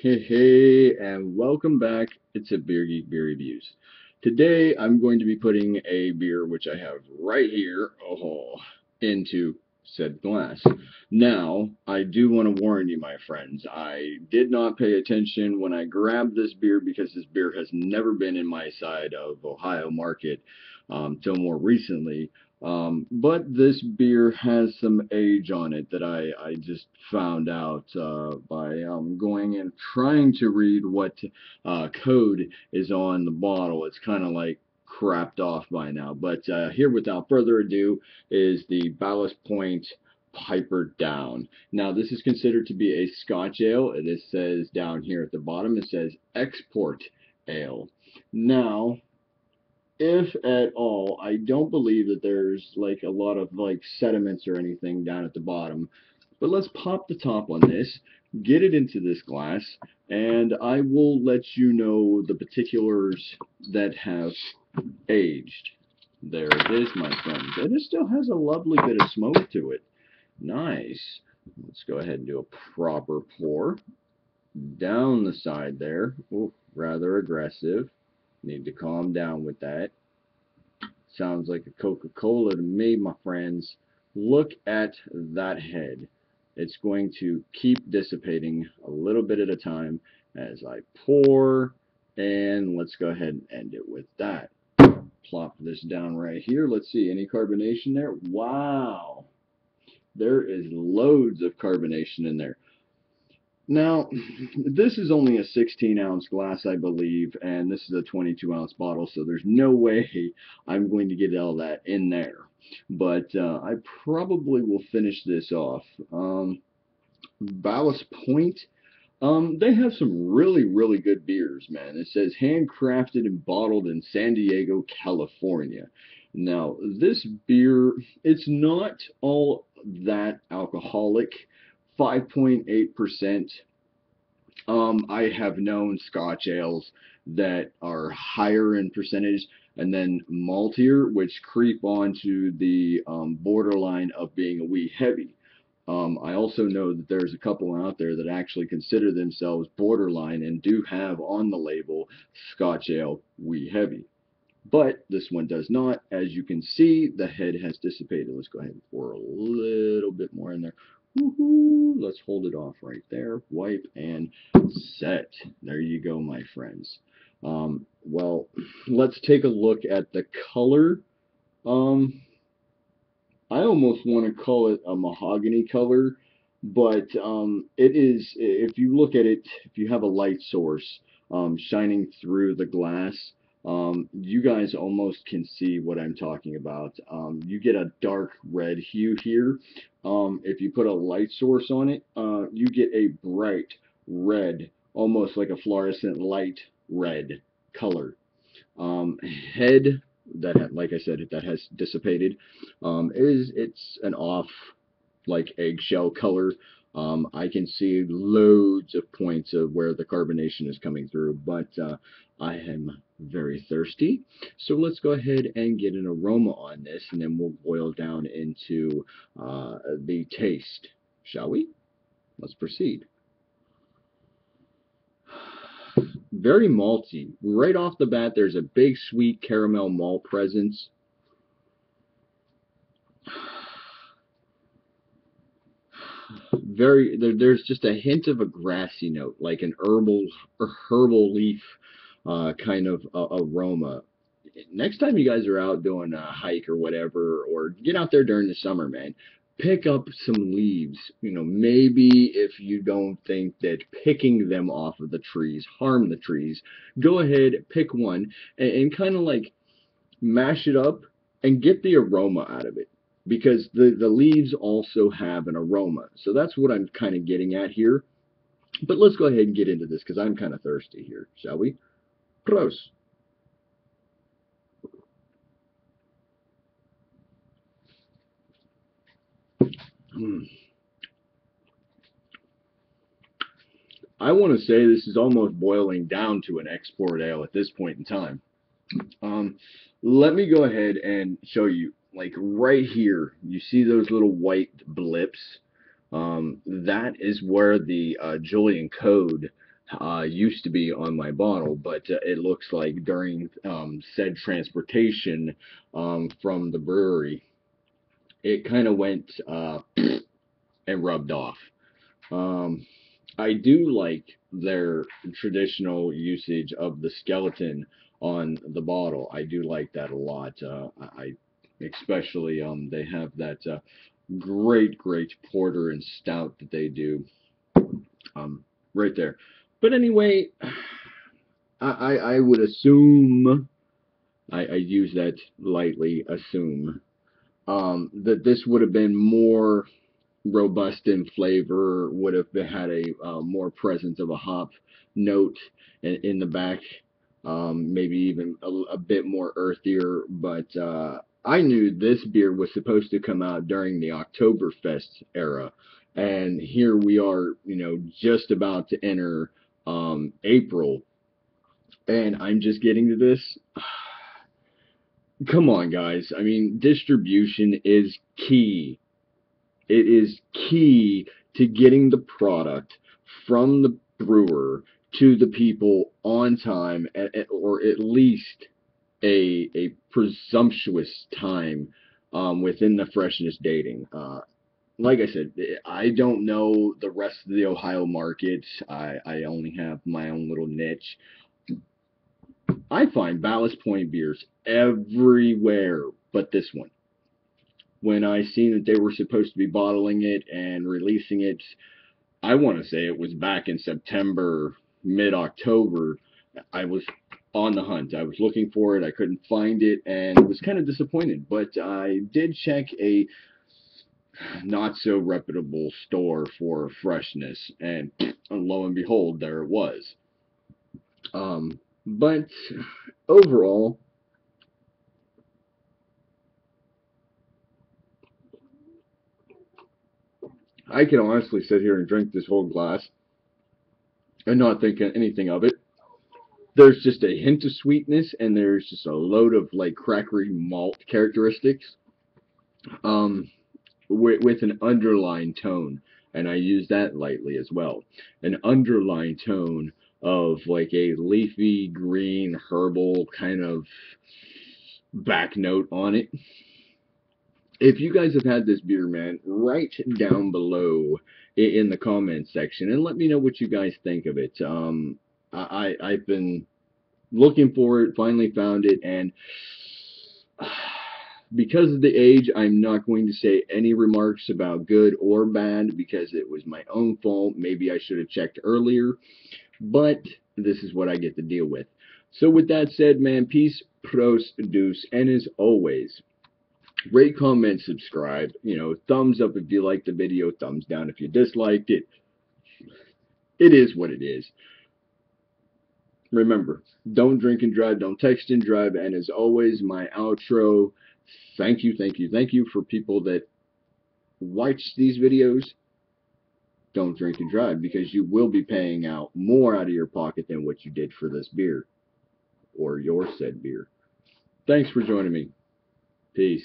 Hey, and welcome back. It's a Beer Geek Beer Reviews. Today, I'm going to be putting a beer, which I have right here, into said glass. Now, I do want to warn you, my friends, I did not pay attention when I grabbed this beer because this beer has never been in my side of Ohio market till more recently. But this beer has some age on it that I just found out by going and trying to read what code is on the bottle. It's kind of like crapped off by now. But here, without further ado, is the Ballast Point Piper Down. Now, this is considered to be a Scotch ale. It says down here at the bottom, it says export ale. Now, if at all, I don't believe that there's like a lot of like sediments or anything down at the bottom. But let's pop the top on this, get it into this glass, and I will let you know the particulars that have aged. There it is, my friends. And it still has a lovely bit of smoke to it. Nice. Let's go ahead and do a proper pour down the side there. Oh, rather aggressive. Need to calm down with that. Sounds like a Coca-Cola to me, my friends. Look at that head. It's going to keep dissipating a little bit at a time as I pour. And let's go ahead and end it with that. Plop this down right here. Let's see, any carbonation there? Wow. There is loads of carbonation in there. Now, this is only a 16-ounce glass, I believe, and this is a 22-ounce bottle, so there's no way I'm going to get all that in there. But I probably will finish this off. Ballast Point, they have some really, really good beers, man. It says handcrafted and bottled in San Diego, California. Now, this beer, it's not all that alcoholic. 5.8%. I have known Scotch ales that are higher in percentage and then maltier, which creep onto the borderline of being a wee heavy. I also know that there's a couple out there that actually consider themselves borderline and do have on the label Scotch ale wee heavy. But this one does not. As you can see, the head has dissipated. Let's go ahead and pour a little bit more in there. Woohoo! Let's hold it off right there. Wipe and set. There you go, my friends. Well, let's take a look at the color. Um, I almost want to call it a mahogany color, but it is, if you look at it, if you have a light source shining through the glass, you guys almost can see what I'm talking about. You get a dark red hue here. If you put a light source on it, you get a bright red, almost like a fluorescent light red color. Um, Head that, like I said, that has dissipated, it's an off like eggshell color. I can see loads of points of where the carbonation is coming through, but I am very thirsty. So let's go ahead and get an aroma on this, and then we'll boil down into the taste, shall we? Let's proceed. Very malty. Right off the bat, there's a big sweet caramel malt presence. There's just a hint of a grassy note, like an herbal leaf kind of aroma. Next time you guys are out doing a hike or whatever, or get out there during the summer, man, pick up some leaves. You know, maybe if you don't think that picking them off of the trees harm the trees, go ahead, pick one, and kind of like mash it up and get the aroma out of it, because the leaves also have an aroma. So that's what I'm kind of getting at here. But let's go ahead and get into this because I'm kind of thirsty here, shall we? Prost. Mm. I want to say this is almost boiling down to an export ale at this point in time. Um, Let me go ahead and show you, like right here, you see those little white blips? That is where the Julian code used to be on my bottle, but it looks like during said transportation from the brewery, it kind of went and rubbed off. Um, I do like their traditional usage of the skeleton on the bottle. I do like that a lot. I especially they have that great porter and stout that they do right there. But anyway, I would assume I use that lightly. Assume that this would have been more robust in flavor, would have had a more presence of a hop note in the back, maybe even a bit more earthier. But I knew this beer was supposed to come out during the Oktoberfest era, and here we are, just about to enter April, and I'm just getting to this. Come on, guys. I mean, distribution is key. It is key to getting the product from the brewer to the people on time, or at least a presumptuous time within the freshness dating. Like I said, I don't know the rest of the Ohio market. I only have my own little niche. I find Ballast Point beers everywhere but this one. When I seen that they were supposed to be bottling it and releasing it, I want to say it was back in September, mid-October, I was on the hunt. I was looking for it. I couldn't find it and was kind of disappointed. But I did check a not so reputable store for freshness, and lo and behold, there it was. But overall, I can honestly sit here and drink this whole glass and not think anything of it. There's just a hint of sweetness, and there's just a load of like crackery malt characteristics, um, with an underlying tone, and I use that lightly as well. An underlying tone of like a leafy green herbal kind of back note on it. If you guys have had this beer, man, write down below in the comments section and let me know what you guys think of it. I've been looking for it, finally found it, and because of the age, I'm not going to say any remarks about good or bad because it was my own fault. Maybe I should have checked earlier, but this is what I get to deal with. So with that said, man, peace, pros, deuce, and as always, rate, comment, subscribe. Thumbs up if you liked the video, thumbs down if you disliked it. It is what it is. Remember, don't drink and drive, don't text and drive, and as always, my outro, thank you for people that watch these videos. Don't drink and drive, because you will be paying out more out of your pocket than what you did for this beer, or your said beer. Thanks for joining me. Peace.